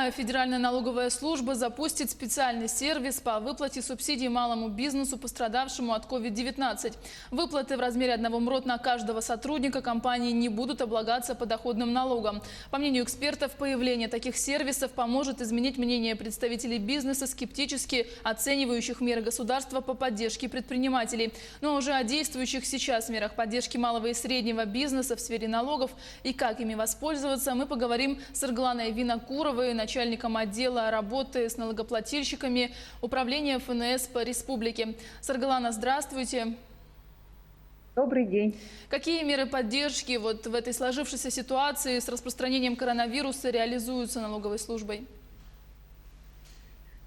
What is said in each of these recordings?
мая Федеральная налоговая служба запустит специальный сервис по выплате субсидий малому бизнесу, пострадавшему от COVID-19. Выплаты в размере 1 МРОТ на каждого сотрудника компании не будут облагаться подоходным налогом. По мнению экспертов, появление таких сервисов поможет изменить мнение представителей бизнеса, скептически оценивающих меры государства по поддержке предпринимателей. Но уже о действующих сейчас мерах поддержки малого и среднего бизнеса в сфере налогов и как ими воспользоваться, мы поговорим с Саргаланой Винокуровой, начальником отдела работы с налогоплательщиками Управления ФНС по республике. Саргалана, здравствуйте. Добрый день. Какие меры поддержки в этой сложившейся ситуации с распространением коронавируса реализуются налоговой службой?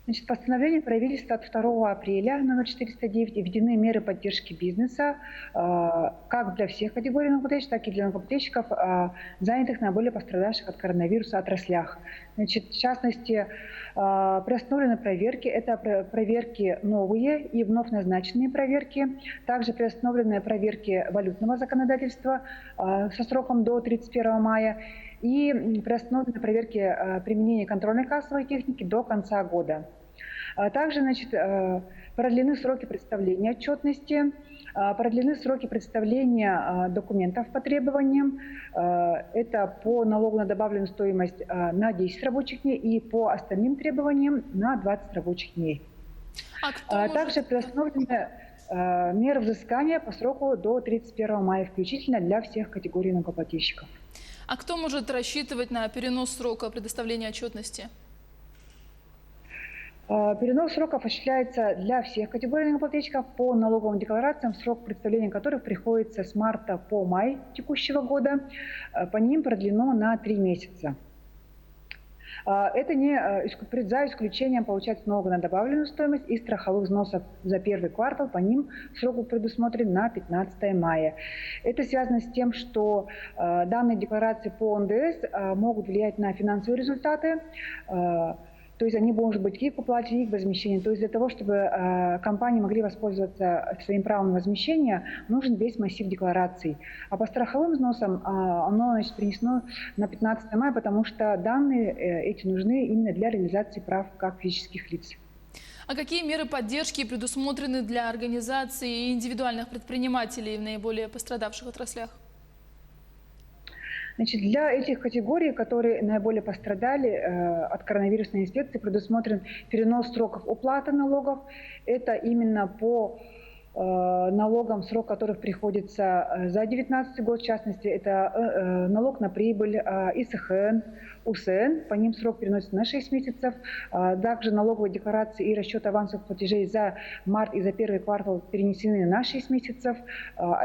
Значит, постановлением правительства от 2 апреля номер 409 введены меры поддержки бизнеса как для всех категорий налогоплательщиков, так и для налогоплательщиков, занятых в наиболее пострадавших от коронавируса отраслях. Значит, в частности, приостановлены проверки. Это проверки новые и вновь назначенные проверки. Также приостановлены проверки валютного законодательства со сроком до 31 мая. И приостановлены проверки применения контрольной кассовой техники до конца года. Также, значит, продлены сроки представления отчетности, продлены сроки представления документов по требованиям. Это по налогу на добавленную стоимость на 10 рабочих дней и по остальным требованиям на 20 рабочих дней. Также приостановлены меры взыскания по сроку до 31 мая включительно для всех категорий налогоплательщиков. А кто может рассчитывать на перенос срока предоставления отчетности? Перенос сроков осуществляется для всех категорий налогоплательщиков по налоговым декларациям, срок представления которых приходится с марта по май текущего года. По ним продлено на 3 месяца. Это не за исключением получается налога на добавленную стоимость и страховых взносов за первый квартал. По ним срок предусмотрен на 15 мая. Это связано с тем, что данные декларации по НДС могут влиять на финансовые результаты. То есть они могут быть и к уплате, и к возмещению. То есть для того, чтобы компании могли воспользоваться своим правом возмещения, нужен весь массив деклараций. А по страховым взносам оно, значит, принесено на 15 мая, потому что данные эти нужны именно для реализации прав как физических лиц. А какие меры поддержки предусмотрены для организаций и индивидуальных предпринимателей в наиболее пострадавших отраслях? Значит, для этих категорий, которые наиболее пострадали от коронавирусной инфекции, предусмотрен перенос сроков уплаты налогов. Это именно по налогам, срок которых приходится за 2019 год, в частности, это налог на прибыль, ИСХН, УСН, по ним срок переносится на 6 месяцев. Также налоговые декларации и расчет авансовых платежей за март и за первый квартал перенесены на 6 месяцев.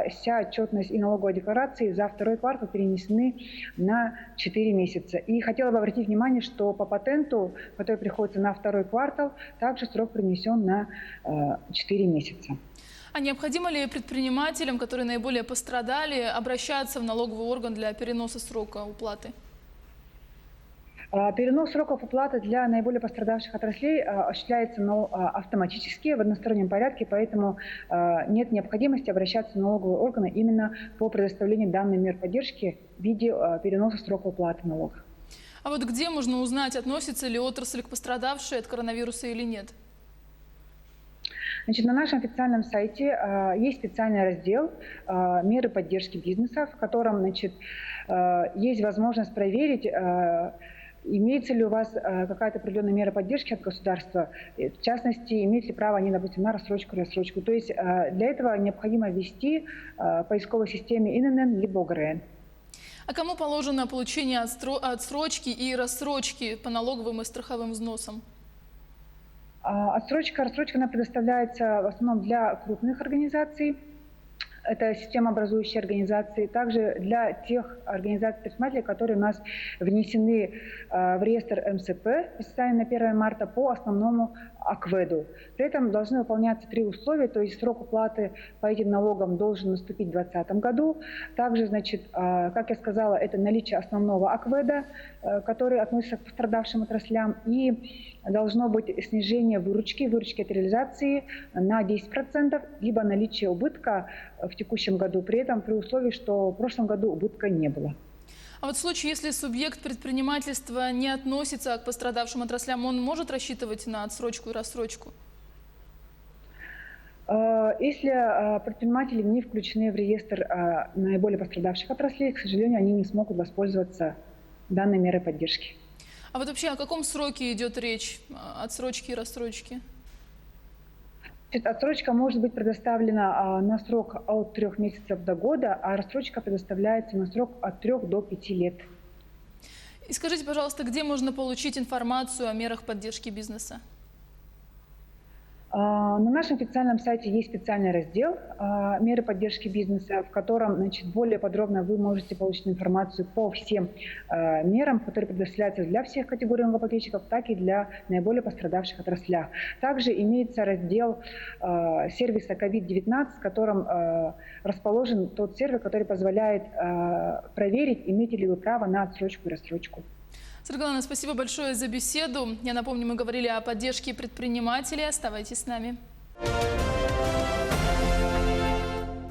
Вся отчетность и налоговые декларации за второй квартал перенесены на 4 месяца. И хотела бы обратить внимание, что по патенту, который приходится на второй квартал, также срок перенесен на 4 месяца. А необходимо ли предпринимателям, которые наиболее пострадали, обращаться в налоговый орган для переноса срока уплаты? Перенос сроков уплаты для наиболее пострадавших отраслей осуществляется автоматически в одностороннем порядке, поэтому нет необходимости обращаться в налоговые органы именно по предоставлению данной мер поддержки в виде переноса срока уплаты налогов. А вот где можно узнать, относится ли отрасль к пострадавшей от коронавируса или нет? Значит, на нашем официальном сайте есть специальный раздел «Меры поддержки бизнеса», в котором, значит, есть возможность проверить, имеется ли у вас какая-то определенная мера поддержки от государства, в частности, имеют ли право они, допустим, на рассрочку или рассрочку. То есть для этого необходимо ввести в поисковой системе ИНН либо ОГРН. А кому положено получение отсрочки и рассрочки по налоговым и страховым взносам? Рассрочка она предоставляется в основном для крупных организаций. Это системообразующие организации, также для тех организаций-предпринимателей, которые у нас внесены в реестр МСП, составленный на 1 марта по основному АКВЭДу. При этом должны выполняться 3 условия, то есть срок уплаты по этим налогам должен наступить в 2020 году. Также, значит, как я сказала, это наличие основного АКВЭДа, который относится к пострадавшим отраслям, и должно быть снижение выручки от реализации на 10%, либо наличие убытка в текущем году, при этом при условии, что в прошлом году убытка не было. А вот в случае, если субъект предпринимательства не относится к пострадавшим отраслям, он может рассчитывать на отсрочку и рассрочку? Если предприниматели не включены в реестр наиболее пострадавших отраслей, к сожалению, они не смогут воспользоваться данной мерой поддержки. А вот вообще о каком сроке идет речь? Отсрочки и рассрочки? Отсрочка может быть предоставлена на срок от 3 месяцев до года, а рассрочка предоставляется на срок от 3 до 5 лет. И скажите, пожалуйста, где можно получить информацию о мерах поддержки бизнеса? На нашем официальном сайте есть специальный раздел «Меры поддержки бизнеса», в котором, более подробно вы можете получить информацию по всем мерам, которые предоставляются для всех категорий налогоплательщиков, так и для наиболее пострадавших отраслях. Также имеется раздел сервиса COVID-19, в котором расположен тот сервис, который позволяет проверить, имеете ли вы право на отсрочку и рассрочку. Светлана, спасибо большое за беседу. Я напомню, мы говорили о поддержке предпринимателей. Оставайтесь с нами.